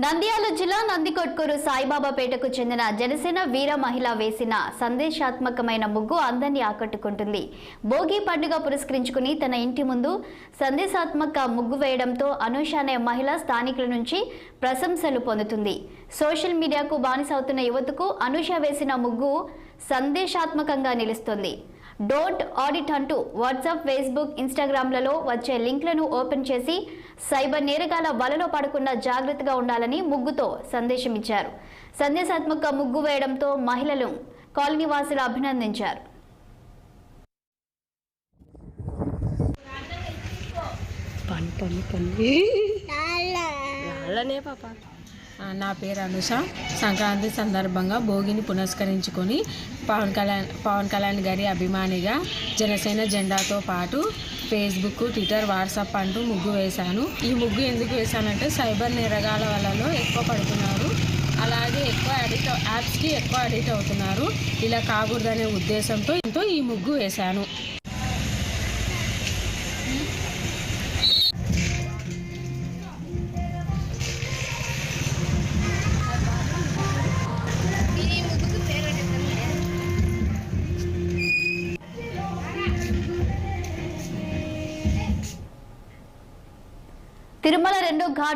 నంద్యాల జిల్లా నందికొట్కూరు సాయిబాబాపేటకు చెందిన జనసేన వీర మహిళ వేసిన సందేశాత్మకమైన ముగ్గు అందరినీ ఆకట్టుకుంటుంది. భోగి పండుగ పురస్కరించుకుని తన ఇంటి ముందు సందేశాత్మక ముగ్గు వేయడంతో అనూష అనే మహిళ స్థానికుల నుంచి ప్రశంసలు పొందుతుంది. సోషల్ మీడియాకు బానిసవుతున్న యువతకు అనూష వేసిన ముగ్గు సందేశాత్మకంగా నిలుస్తుంది. డోంట్ ఆడిట్ అంటూ వాట్సాప్, ఫేస్బుక్, ఇన్స్టాగ్రామ్లలో వచ్చే లింక్లను ఓపెన్ చేసి సైబర్ నేరగాల వలలో పడకుండా జాగ్రత్తగా ఉండాలని ముగ్గుతో సందేశం ఇచ్చారు. సందేశాత్మక ముగ్గు వేయడంతో మహిళలు కాలనీ వాసులు అభినందించారు. నా పేరు అనుష. సంక్రాంతి సందర్భంగా భోగిని పురస్కరించుకొని పవన్ కళ్యాణ్ గారి అభిమానిగా జనసేన జెండాతో పాటు ఫేస్బుక్, ట్విట్టర్, వాట్సాప్ అంటూ ముగ్గు వేశాను. ఈ ముగ్గు ఎందుకు వేశానంటే సైబర్ నేరగాల వలలో ఎక్కువ పడుతున్నారు, అలాగే యాప్స్కి ఎక్కువ అడిక్ట్ అవుతున్నారు. ఇలా కాకూడదనే ఉద్దేశంతో ఈ ముగ్గు వేశాను. తిరుమల 2 ఘాట్